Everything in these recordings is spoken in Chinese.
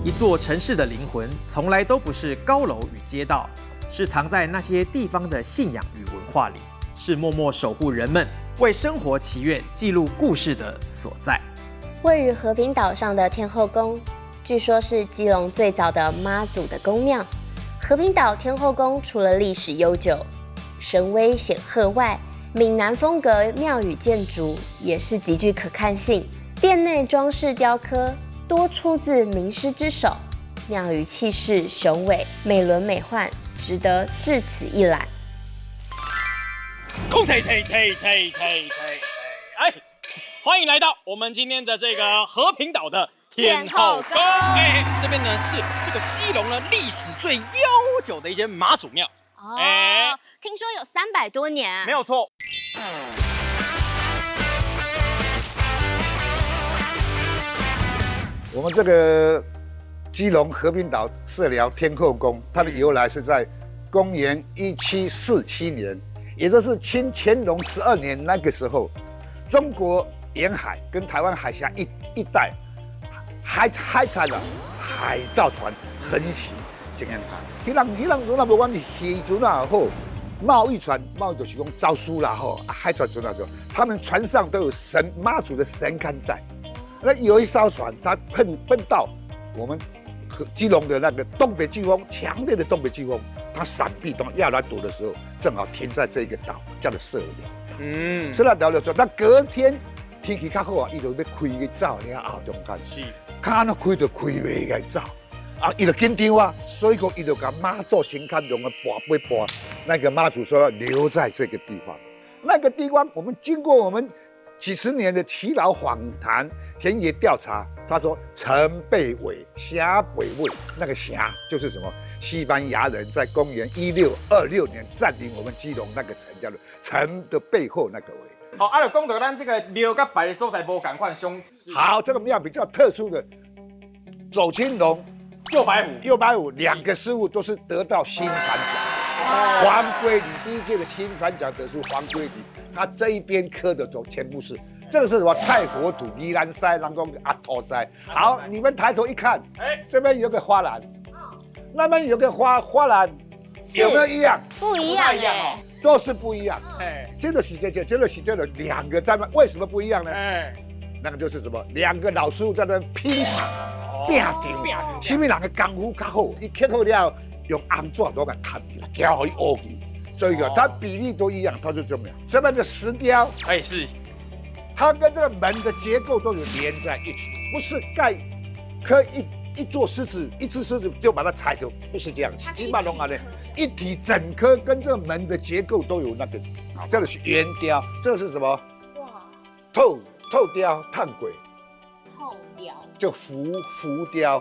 一座城市的灵魂从来都不是高楼与街道，是藏在那些地方的信仰与文化里，是默默守护人们为生活祈愿、记录故事的所在。位于和平岛上的天后宫，据说是基隆最早的妈祖的宫庙。和平岛天后宫除了历史悠久、神威显赫外，闽南风格庙宇建筑也是极具可看性。殿内装饰雕刻多出自名师之手，庙宇气势雄伟、美轮美奂，值得至此一览。哎，欢迎来到我们今天的这个和平岛的天后宫。这边呢是这个基隆呢历史最悠久的一间妈祖庙。听说有300多年。没有错。我们这个基隆和平岛社寮天后宫，它的由来是在公元1747年，也就是清乾隆12年那个时候，中国沿海跟台湾海峡一带海产了海盗船横行经营。迄人如那无管是渔船啊好，贸易船就是讲招书啦吼，海船船那种，他们船上都有妈祖的神龛在。那有一艘船，它碰到我们基隆的那个东北季风，强烈的东北季风，它闪避要来躲的时候，正好停在这个岛，叫做社寮。社寮了之后，那隔天天气较好啊，伊就要开个走了后中间，是，看那开就开袂个走，啊，伊就紧张啊，所以讲伊就把妈祖神龛用个拔，那个妈祖说要留在这个地方，那个地方我们经过我们几十年的耆老访谈、田野调查，他说城被围，峡北魏，那个峡就是什么？西班牙人在公元1626年占领我们基隆那个城，叫做城的背后那个围。好，就讲到咱这个庙跟别的所在无同款，好，这个庙比较特殊的，左青龙、右白虎两个师傅都是得到新传奖。黄龟礼第一届的新传奖得出黄龟礼，他这一边刻的都全部是，这个是什么？菜国土、宜兰塞、人工阿头塞。好，你们抬头一看，这边有个花篮，那边有个花篮，有没有一样？不一样哎，都是不一样。这个是这个两个在那，为什么不一样呢？那个就是什么？两个老师傅在那拼场、拼场，什么人的功夫较好，一刻好了。用红纸都给它摊起来，挑好一凹起，所以它比例都一样，它就这么样。这边的石雕，是，它跟这个门的结构都有连在一起，不是刻一座狮子，一只狮子就把它踩走，不是这样子。基本上啊呢，一体整颗跟这个门的结构都有那个，这个是圆雕，这个是什么？哇，透雕、探鬼，透雕，就浮雕，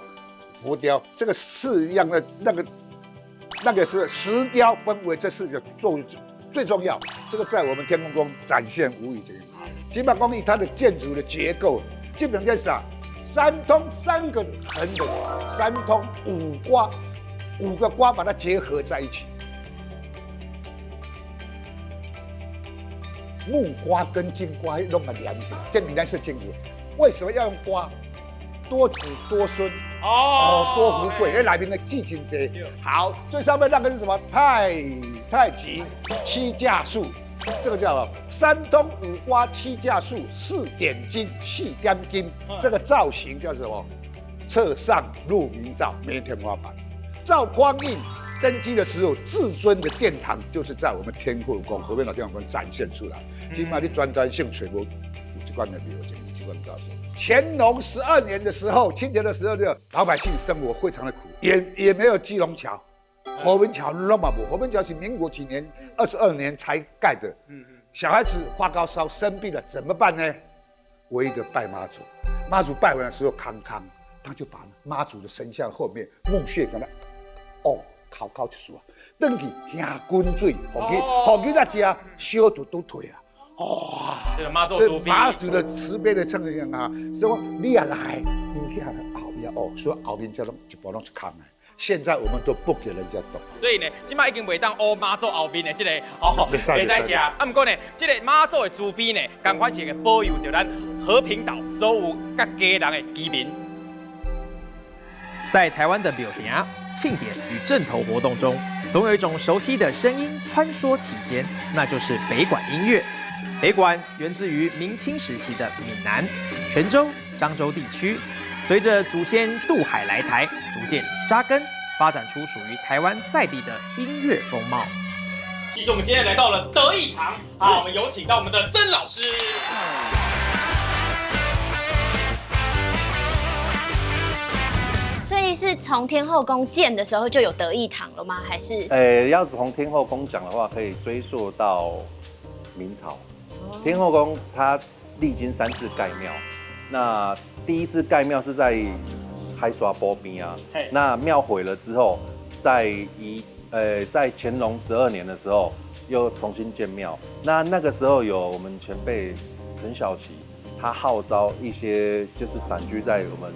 这个四样的那个是石雕，分为这四个最重要。这个在我们天后宫展现无遗。基本工艺它的建筑的结构，基本上是三通3个横的，三通5个瓜把它结合在一起。木瓜跟金瓜弄个连起来，这闽南是金瓜。为什么要用瓜？多子多孙多富贵，来宾的记真多。好，最上面那个是什么？太极7架树，这个叫3通5瓜7架树4点金4点金，这个造型叫什么？侧上入明照，没天花板。赵匡胤登基的时候，至尊的殿堂就是在我们天后宫和平岛天后宫展现出来。起码你专性找无有这款的庙，这款造型。乾隆12年的时候，清朝的时候，老百姓生活非常的苦，也没有基隆桥，和平桥那么无，和平桥是民国几年22年才盖的。小孩子发高烧生病了怎么办呢？唯一的拜妈祖，妈祖拜完的时候康，他就把妈祖的神像后面木屑给他烤一束啊，回去行滚水，给他吃，烧都退啊。这个妈祖妈祖的慈悲的称扬啊，说你也来，你去后面所以后面这种一部拢是空的。现在我们都不给人家动，所以呢，今麦已经袂当乌妈祖后面的这个袂使食。不过呢，这个妈祖的周边呢，同款是个保佑着咱和平岛所有各家人的居民。在台湾的庙埕、庆典与阵头活动中，总有一种熟悉的声音穿梭其间，那就是北管音乐。北管源自于明清时期的闽南、泉州、漳州地区，随着祖先渡海来台，逐渐扎根，发展出属于台湾在地的音乐风貌。其实我们今天来到了德义堂，好，我们有请到我们的曾老师。所以是从天后宫建的时候就有德义堂了吗？还是？要从天后宫讲的话，可以追溯到明朝。天后宫它历经3次盖庙，那第一次盖庙是在海沙坡边啊，那庙毁了之后，在乾隆12年的时候又重新建庙。那个时候有我们前辈陈小琪，他号召一些就是散居在我们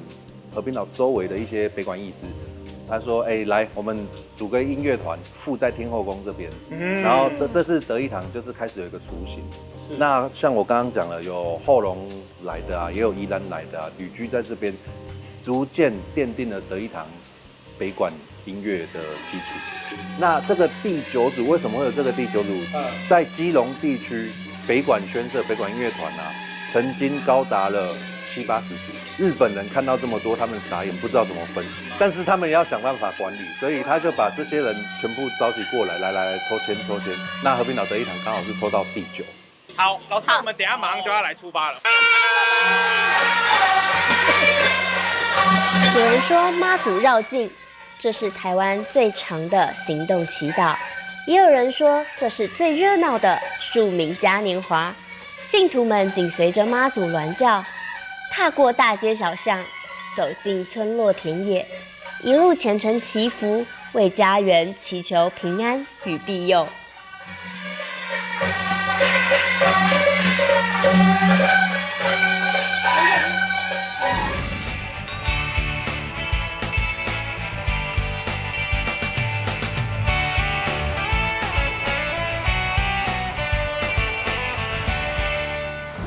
和平岛周围的一些北管义师，他说：“来，我们组个音乐团，附在天后宫这边。然后这次德义堂就是开始有一个雏形。那像我刚刚讲了，有后龙来的啊，也有宜兰来的啊，旅居在这边，逐渐奠定了德义堂北管音乐的基础。那这个第9组为什么会有这个第9组？在基隆地区北管宣社、北管音乐团啊，曾经高达了70-80组。日本人看到这么多，他们傻眼，不知道怎么分。但是他们也要想办法管理，所以他就把这些人全部召集过来，来抽签。那和平岛德义堂刚好是抽到第9。好，老师，我们等一下马上就要来出发了。有人说妈祖绕境，这是台湾最长的行动祈祷；也有人说这是最热闹的庶民嘉年华。信徒们紧随着妈祖銮轿，踏过大街小巷，走进村落田野，一路虔诚祈福，为家园祈求平安与庇佑。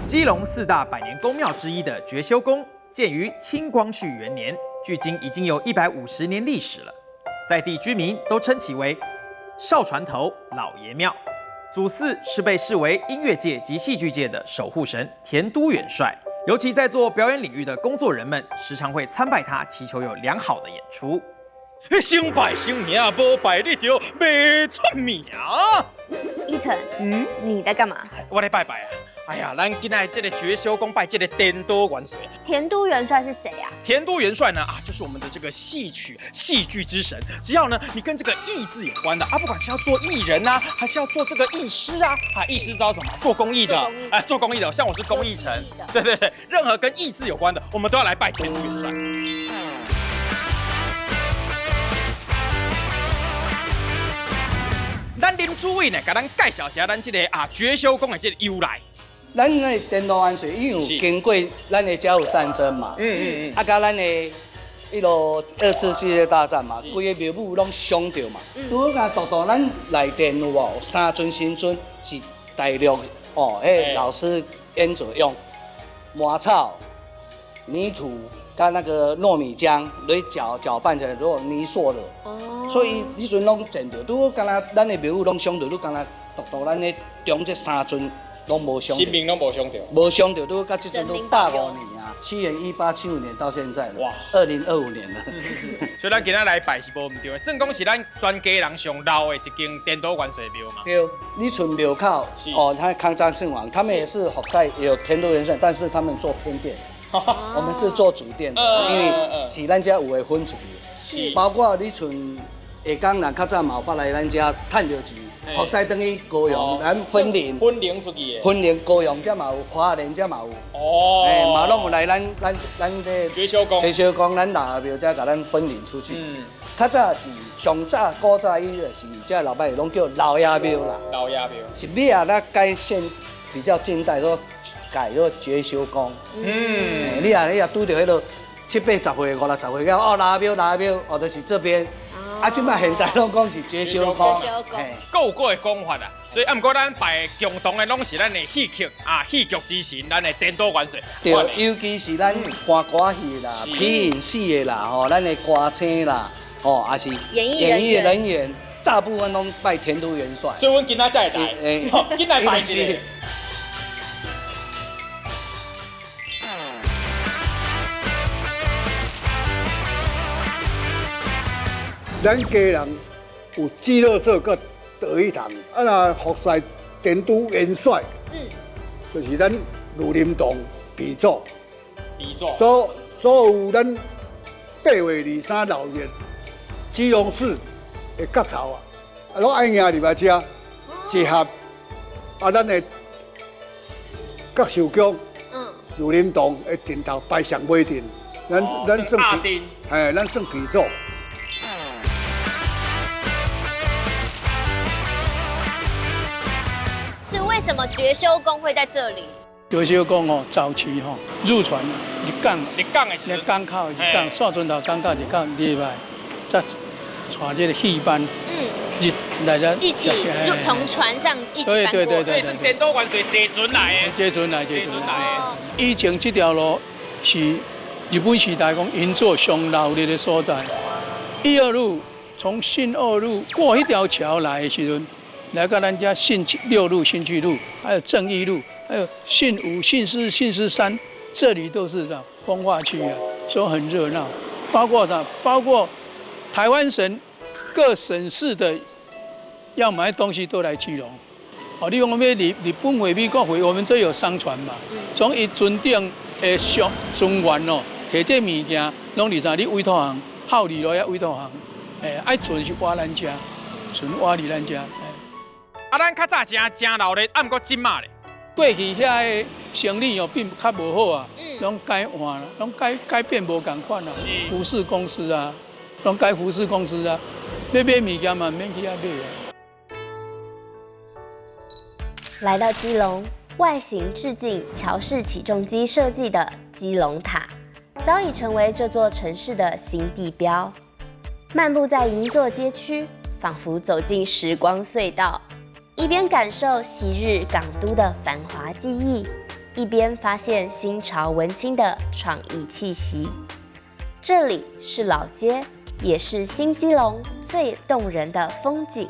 基隆4大百年宫庙之一的觉修宫，建于清光绪元年，距今已经有150年历史了。在地居民都称其为少船头老爷庙。祖祀是被视为音乐界及戏剧界的守护神田都元帅，尤其在做表演领域的工作人们，时常会参拜他，祈求有良好的演出。先拜先名，无拜你就未出名。依晨，你在干嘛？我来拜拜啊！哎呀，咱今仔这个觉修宫拜这个田都元帅。田都元帅是谁啊？田都元帅呢就是我们的这个戏剧之神。只要呢你跟这个艺字有关的不管是要做艺人啊，还是要做这个艺师艺师知道什么？做公益的，做公益的，像我是公益城，对，任何跟艺字有关的，我们都要来拜田都元帅。咱林主委呢，给咱介绍一下咱这个觉修宫的这个由来。咱那田都元帅，因为有经过咱的甲午战争嘛，甲咱的迄落2次世界大战嘛，规个庙宇拢伤着嘛。拄好甲独咱内殿有无3尊神尊是大陆老师演做用麻草、泥土跟那个糯米浆来搅拌成如果泥塑的。所以迄阵拢见着，拄好敢若咱的庙宇拢伤着，拄敢若独咱的中这3尊。拢无伤，性命拢无伤着，无伤着，都到这阵都85年啊。西元1875年到现在了，哇，2025年了。所以咱今仔来拜是无唔对的，算讲是咱全家人上老的一间田都元帅庙嘛。对，你村庙口他康章圣王，他们也是佛赛，也有田都元帅，但是他们做偏殿，我们是做主殿的，因为是咱家有的分出去，包括你村下港人较早嘛有捌来咱家趁着钱。佛赛等于高阳，咱分灵出去的，分灵高阳才嘛有，花莲才嘛有，嘛拢有来咱的觉修宫，咱老庙才甲咱分灵出去。较早是上早古早伊就是这老百姓拢叫老爷庙啦，老爷庙是尾啊，咱改现比较近代都改做觉修宫。你啊拄着迄落70-80岁、50-60岁，老爷庙，就是这边。啊，即摆现代拢讲是绝修功，够过的讲法啊。所以，毋过咱拜共同的拢是咱的戏曲啊，戏剧之神，咱的颠倒元帅。对，尤其是咱歌戏啦、皮影戏的啦，吼，咱的歌星啦，吼，也是演艺人员，大部分拢拜天都元帅。所以，阮今仔才会来，今来拜一个。咱家人有肌肉社个得一堂，啊那服侍天都元帅，就是咱吕林洞鼻祖，所有咱8月236月，基隆市的角头啊，拢爱迎入来遮集合，啊咱的各首宫，吕林洞的顶头摆上尾阵，咱算鼻，咱算鼻祖。为什么绝修宫会在这里？绝修宫哦，早期吼入船日港的时候，港口日港线船头港口日港礼拜，再带这个戏班，大家一起从船上一起搬过，所以是颠倒元帅坐船来的，坐船来。以前这条路是日本时代讲营作上闹热的所在，1二路从信2路过迄条桥来的时阵。来到咱家信6路、信区路，还有正义路，还有信5、信4、信13，这里都是啥风化区啊，所以很热闹。包括啥？包括台湾省各省市的要买东西都来基隆。哦，你讲要日本货、美国货，我们这有商船嘛？从伊船顶的船员哦，摕这物件，拢伫啥？你委托行、孝利路遐委托行，爱船是挖咱家，船挖伫咱家。啊，咱较早真闹咧，毋过真嘛咧。过去遐个生理哦，并较无好啊，拢改换啦，拢改变无共款啦。服饰公司啊，拢改服饰公司啊，要买物件嘛免去遐买啊。来到基隆，外形致敬乔氏起重机设计的基隆塔，早已成为这座城市的新地标。漫步在银座街区，仿佛走进时光隧道。一边感受昔日港都的繁华记忆，一边发现新潮文青的创意气息。这里是老街，也是新基隆最动人的风景。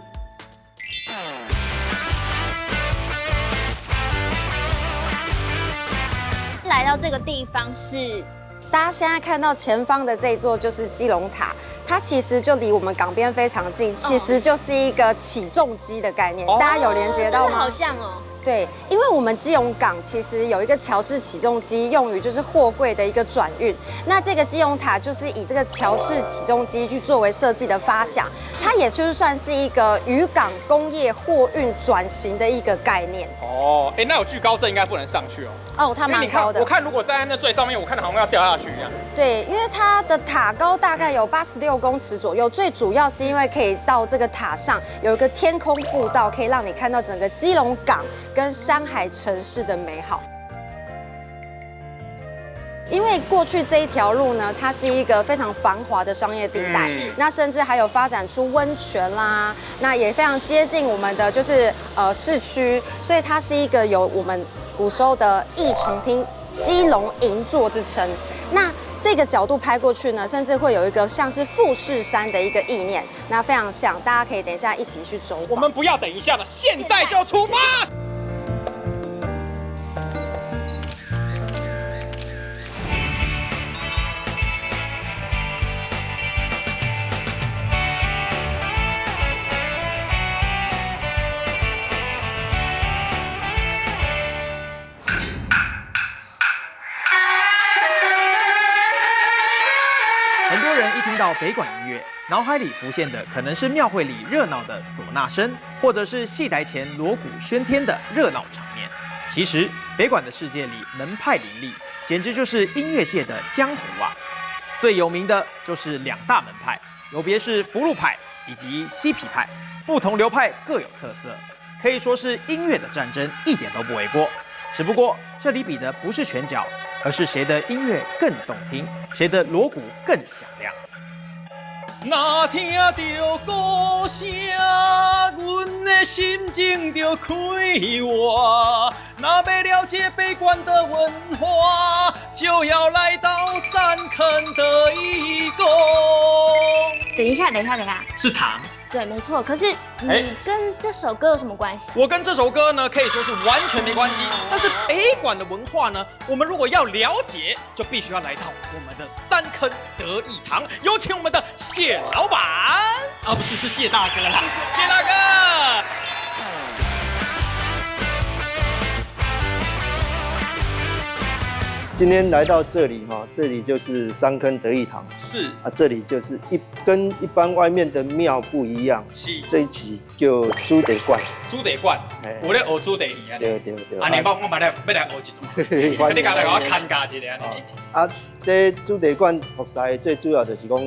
来到这个地方是，大家现在看到前方的这一座就是基隆塔。它其实就离我们港边非常近，其实就是一个起重机的概念，大家有连接到吗？好像哦。对，因为我们基隆港其实有一个乔氏起重机，用于就是货柜的一个转运。那这个基隆塔就是以这个乔氏起重机去作为设计的发想，它也就是算是一个渔港工业货运转型的一个概念。哦，那有惧高症应该不能上去哦。哦，它蛮高的。我看如果站在那最上面，我看好像要掉下去一样。对，因为它的塔高大概有86公尺左右，最主要是因为可以到这个塔上有一个天空步道，可以让你看到整个基隆港跟山海城市的美好。因为过去这一条路呢，它是一个非常繁华的商业地带，那甚至还有发展出温泉啦，那也非常接近我们的就是市区，所以它是一个有我们古时候的义重厅基隆银座之称。那这个角度拍过去呢，甚至会有一个像是富士山的一个意念，那非常像，大家可以等一下一起去走访。我们不要等一下了，现在就出发。很多人一听到北管音乐，脑海里浮现的可能是庙会里热闹的唢呐声，或者是戏台前锣鼓喧天的热闹场面。其实，北管的世界里门派林立，简直就是音乐界的江湖啊！最有名的就是2大门派，有别是福禄派以及西皮派，不同流派各有特色，可以说是音乐的战争，一点都不为过。只不过这里比的不是拳脚，而是谁的音乐更动听，谁的锣鼓更响亮。若听到歌声，阮的心情就开活。若要了解北关的文化，就要来到三坑的义工。等一下，是糖。对，没错。可是你跟这首歌有什么关系？我跟这首歌呢，可以说是完全没关系。但是北管的文化呢，我们如果要了解，就必须要来到我们的三坑德义堂。有请我们的谢老板，不是，是谢大哥啦，谢大哥。今天来到这里哈，这里就是三坑德义堂，是啊，这里就是跟一般外面的庙不一样，是这一期就猪地馆，猪地馆，有咧学猪地鱼啊，对，啊，你我来学一段，你刚才给我看家一下啊，这猪地馆服侍最主要就是讲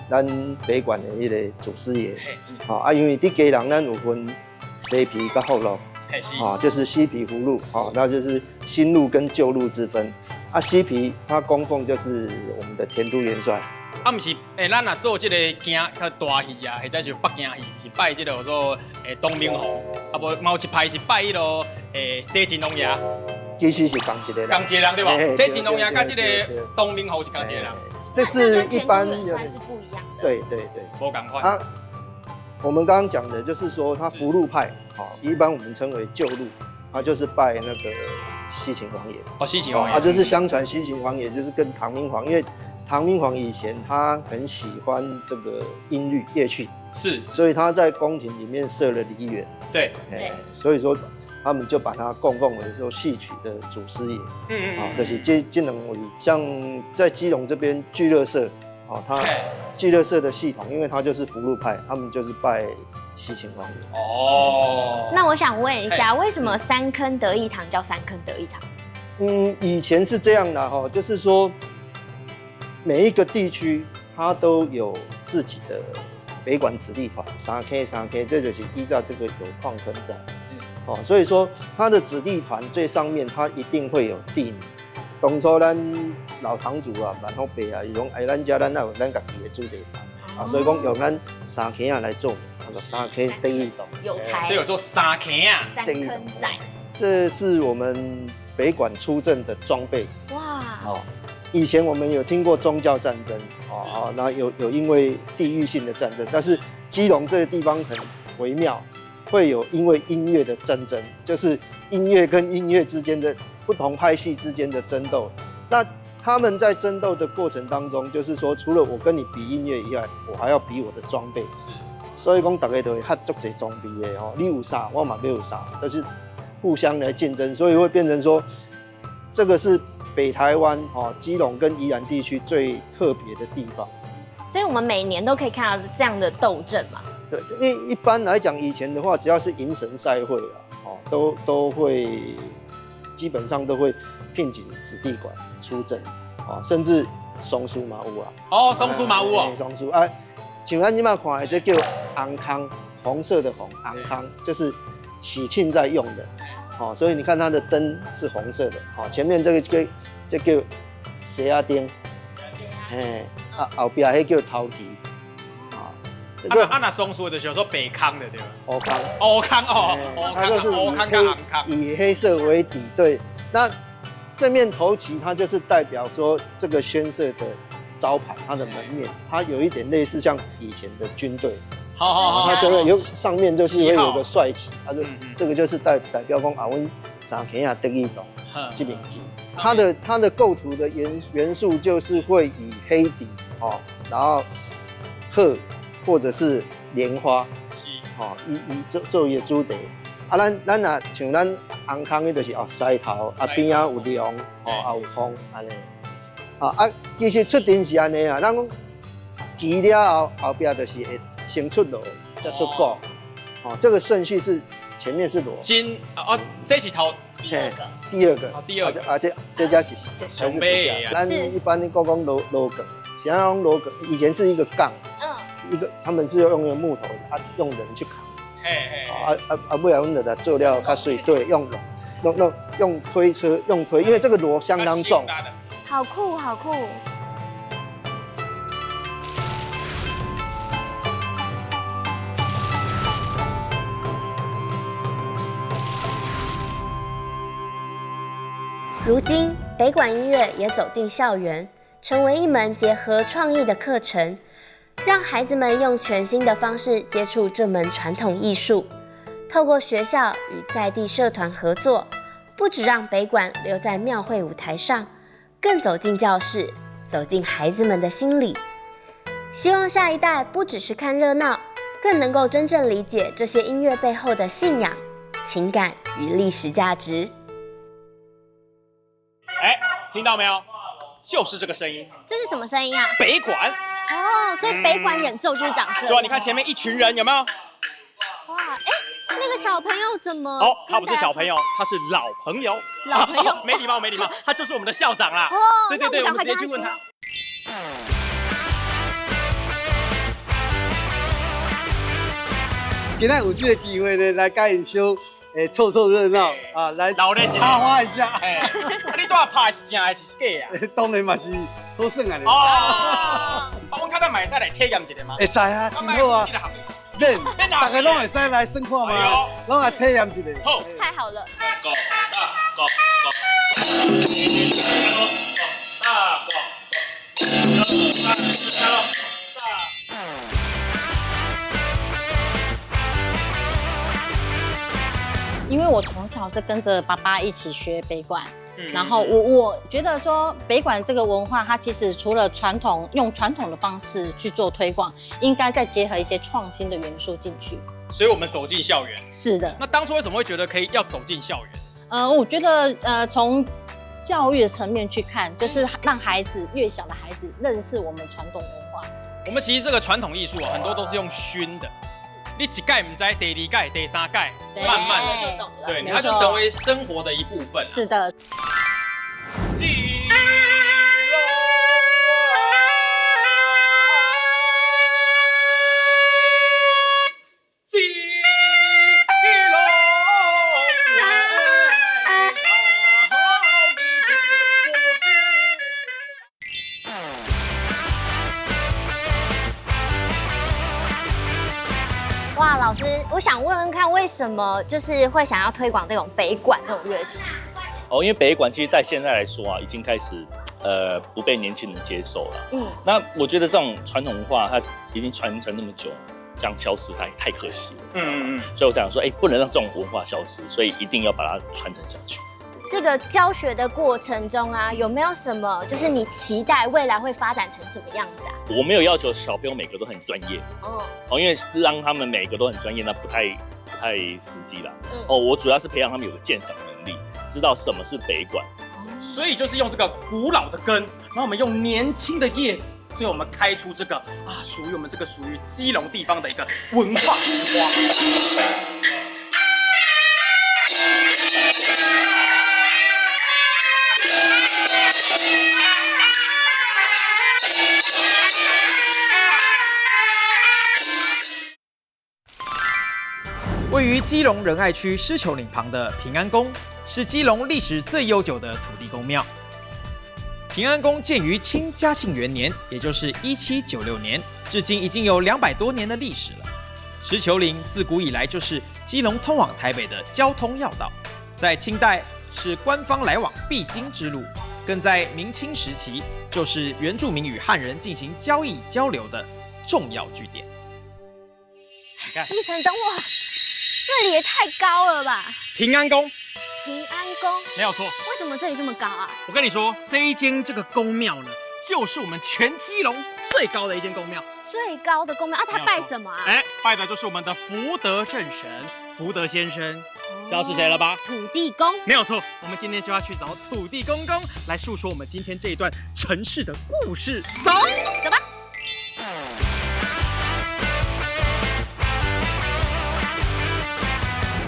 咱北馆的迄个祖师爷，啊，因为伫家人咱有分西皮跟后路。就是西皮葫芦，那就是新路跟旧路之分。啊，西皮它供奉就是我们的田都元帅。不是，咱若做这个惊大戏啊，或者是北京戏，是拜这个做东明侯，无某一派是拜迄个西晋龙爷。其实是同一个人，同一个人对吧？西晋龙爷跟这个东明侯是同一个人。这是一般是不一样的。对，无同款。我们刚刚讲的就是说，他福禄派，一般我们称为旧路，他就是拜那个西秦王爷。西秦王爷，他就是相传西秦王爷就是跟唐明皇，因为唐明皇以前他很喜欢这个音律乐器，是，所以他在宫廷里面设了梨园。对，所以说他们就把他供奉为说戏曲的祖师爷。就是这两位，像在基隆这边聚乐社，他。聚乐社的系统，因为它就是福禄派，他们就是拜西秦王爷。那我想问一下，为什么三坑德义堂叫三坑德义堂？以前是这样的哈，就是说每一个地区它都有自己的北管子弟团，3K，这就是依照这个有矿坑在。所以说它的子弟团最上面它一定会有地名。当初咱老堂主啊，万福伯啊，伊讲咱家咱有咱家己的主地盘，所以讲用咱3K来做，叫做3K德义堂。有才，所以有做3K啊，三坑仔。这是我们北管出阵的装备。哇！以前我们有听过宗教战争，那有因为地域性的战争，但是基隆这个地方很微妙。会有因为音乐的战争，就是音乐跟音乐之间的不同派系之间的争斗。那他们在争斗的过程当中，就是说，除了我跟你比音乐以外，我还要比我的装备。是，所以讲大家都会合作这装备的哦，你有啥，我嘛没有啥，都是互相来竞争，所以会变成说，这个是北台湾基隆跟宜兰地区最特别的地方。所以我们每年都可以看到这样的斗阵嘛。对，因为一般来讲，以前的话，只要是迎神赛会啊，都会基本上都会聘请子弟馆出阵，甚至松树嘛有啊。松树嘛有哦。松树啊，像咱今嘛看的这叫红康，红色的红，红康就是喜庆在用的，所以你看它的灯是红色的，前面这叫蛇仔灯，后边迄叫头旗。那松树的时候说北康的对吧？乌康，它就是以黑色为底，对。那这面头旗它就是代表说这个宣社的招牌，它的门面，它有一点类似像以前的军队。它这个上面就是会有个帅旗，这个就是代表讲啊，阮3K德义堂这边旗。它的构图的元素就是会以黑底然后鹤或者是莲花，做伊的主题。咱若像咱红康的，就是狮头，边仔有龙，有风安尼。其实出阵是安尼啊，咱讲旗了后边就是会先出锣，再出鼓。这个顺序是前面是锣。这是头第二个，这才是才是比较。咱一般的讲锣梗，是安讲锣梗，以前是一个杠，他们是用木头用人去扛。不然我们的做料较水，对，用推车因为这个锣相当重。好酷，好酷。如今，北管音乐也走进校园，成为一门结合创意的课程，让孩子们用全新的方式接触这门传统艺术。透过学校与在地社团合作，不只让北管留在庙会舞台上，更走进教室，走进孩子们的心里。希望下一代不只是看热闹，更能够真正理解这些音乐背后的信仰、情感与历史价值。听到没有？就是这个声音。这是什么声音啊？北管。哦，所以北管演奏就是长这样。对啊，你看前面一群人有没有？哇，那个小朋友怎么？哦，他不是小朋友，他是老朋友。老朋友，没礼貌，没礼貌，他就是我们的校长啦。哦，对对对，我们直接去问他。今天有这个机会呢，来跟因小凑凑热闹啊，来老人插花一下。你多拍是真还是假啊？当然嘛是好耍啊！哦，我看到买菜来体验一下嘛。会使啊，真好啊。练，大家拢会使来耍看嘛，拢来体验一下。好，太好了。因为我从小是跟着爸爸一起学北管，然后我觉得说北管这个文化，它其实除了用传统的方式去做推广，应该再结合一些创新的元素进去。所以我们走进校园。是的。那当初为什么会觉得要走进校园？我觉得从教育的层面去看，就是让越小的孩子认识我们传统文化。我们其实这个传统艺术很多都是用熏的。你一届唔知，第二届、第三届，慢慢的就懂了。对，它就成为生活的一部分。是的。哇，老师，我想问问看，为什么就是会想要推广这种北管这种乐器？因为北管其实在现在来说啊，已经开始不被年轻人接受了。那我觉得这种传统文化它已经传承那么久，这样消失太可惜了。所以我想说，不能让这种文化消失，所以一定要把它传承下去。这个教学的过程中啊，有没有什么就是你期待未来会发展成什么样子啊？我没有要求小朋友每个都很专业，因为让他们每个都很专业，那不太实际啦。我主要是培养他们有个鉴赏能力，知道什么是北管。所以就是用这个古老的根，然后我们用年轻的叶子，所以我们开出这个属于我们这个属于基隆地方的一个文化之花。位于基隆仁爱区狮球岭旁的平安宫，是基隆历史最悠久的土地公庙。平安宫建于清嘉庆元年，也就是1796年，至今已经有200多年的历史了。狮球岭自古以来就是基隆通往台北的交通要道，在清代是官方来往必经之路，更在明清时期就是原住民与汉人进行交易交流的重要据点。立成，等我。这里也太高了吧！平安宫，平安宫没有错。为什么这里这么高啊？我跟你说，这一间这个宫庙呢，就是我们全基隆最高的一间宫庙。最高的宫庙啊，他拜什么啊？拜的就是我们的福德正神福德先生，知道是谁了吧？土地公，没有错。我们今天就要去找土地公公来述说我们今天这一段城市的故事。走吧。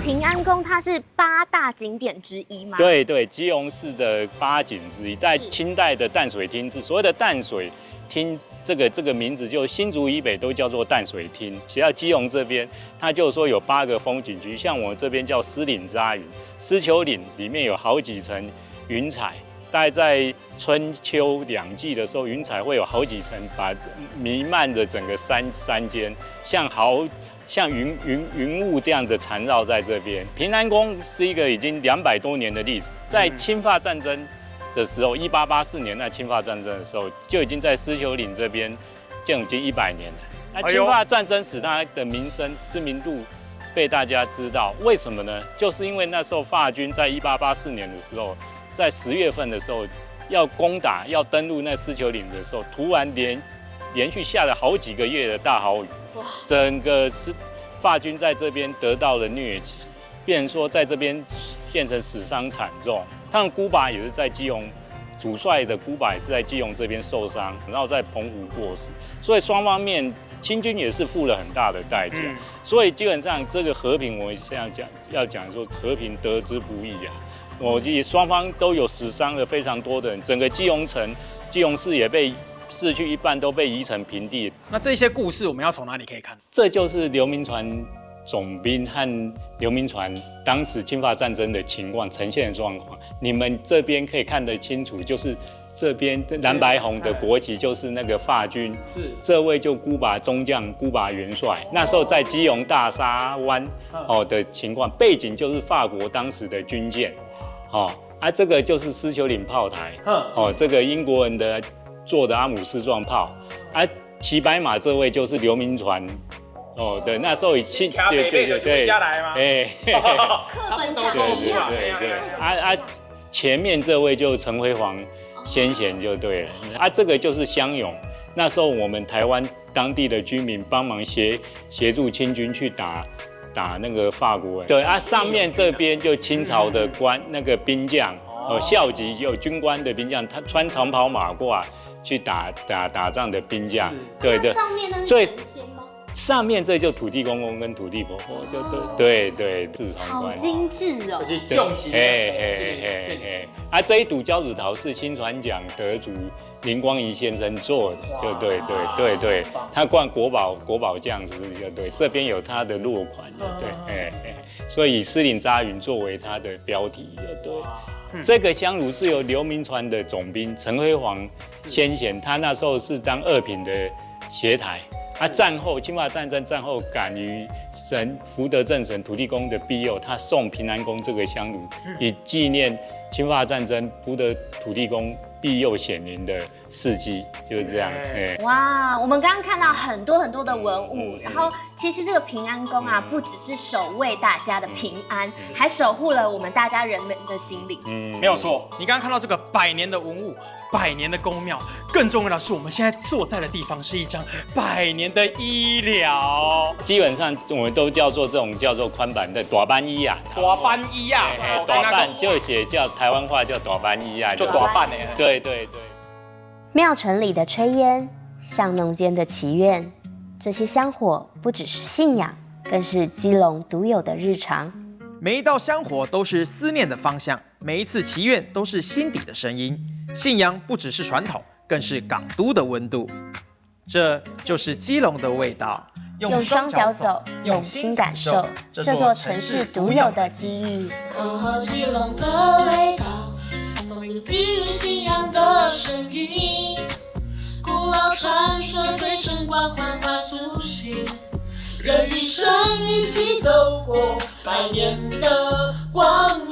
平安宫它是8大景点之一吗？对，基隆市的8景之一，在清代的淡水厅，所谓的淡水厅这个名字，就新竹以北都叫做淡水厅。写到基隆这边，它就说有8个风景区，像我这边叫狮岭扎云，狮球岭里面有好几层云彩，大概在春秋2季的时候，云彩会有好几层，弥漫着整个山间，像像云雾这样的缠绕在这边。平安宫是一个已经200多年的历史，在清法战争的时候，1884年那清法战争的时候，就已经在狮球岭这边建已经100年了。那清法战争使它的名声知名度被大家知道，为什么呢？就是因为那时候法军在1884年的时候，在10月份的时候要攻打、要登陆那狮球岭的时候，突然连续下了好几个月的大豪雨，整个法军在这边得到了疟疾，变成说在这边变成死伤惨重。他们孤拔也是在基隆，主帅的孤拔也是在基隆这边受伤，然后在澎湖过世，所以双方面清军也是付了很大的代价。所以基本上这个和平，我现在要讲说和平得之不易啊。我记得双方都有死伤了非常多的人，整个基隆城、基隆市也被市区一半都被夷成平地。那这些故事我们要从哪里可以看？这就是刘铭传总兵和刘铭传当时清法战争的情况呈现的状况。你们这边可以看得清楚，就是这边蓝白红的国旗就是那个法军，是这位就孤拔中将、孤拔元帅，那时候在基隆大沙湾的情况，背景就是法国当时的军舰，这个就是狮球岭炮台，这个英国人的做的阿姆斯壮炮，骑白马这位就是刘铭传。对，那时候对，下来吗？课本讲一下，对，前面这位就陈辉煌先贤就对了，这个就是乡勇。那时候我们台湾当地的居民帮忙协助清军去打那个法国人，对上面这边就清朝的那个兵将，校级有军官的兵将，他穿长袍马褂去打仗的兵将，对。上面那是神仙吗？上面这就土地公公跟土地婆婆，就对，自从好精致哦。是重型的。这一堵交趾陶是新传奖得主林光仪先生做的，就对，他冠国宝匠师，就对，这边有他的落款，对，所以以狮岭扎云作为他的标题，就对。这个香炉是由刘铭传的总兵陈辉煌先贤，他那时候是当2品的协台。战后清法战争战后，感于福德正神土地公的庇佑，他送平安宫这个香炉，以纪念清法战争福德土地公庇佑显灵的事迹，就是这样。哇，我们刚刚看到很多的文物，然后其实这个平安宫啊，不只是守卫大家的平安，还守护了我们大家人们的心灵。没有错。你刚刚看到这个100年的文物，100年的宫庙，更重要的是我们现在坐在的地方是一张100年的医疗。基本上我们都叫做这种叫做宽板的大班医啊，大班医啊，大班就写叫台湾话叫大班医啊，就大班的。对。庙城里的炊烟，巷弄间的祈愿，这些香火不只是信仰，更是基隆独有的日常。每一道香火都是思念的方向，每一次祈愿都是心底的声音。信仰不只是传统，更是港都的温度。这就是基隆的味道。用双脚走，用心感受这座城市独有的记忆。基隆的味道，风里地域信仰的声音，古老传说随晨光缓缓苏醒，人与神一起走过100年的光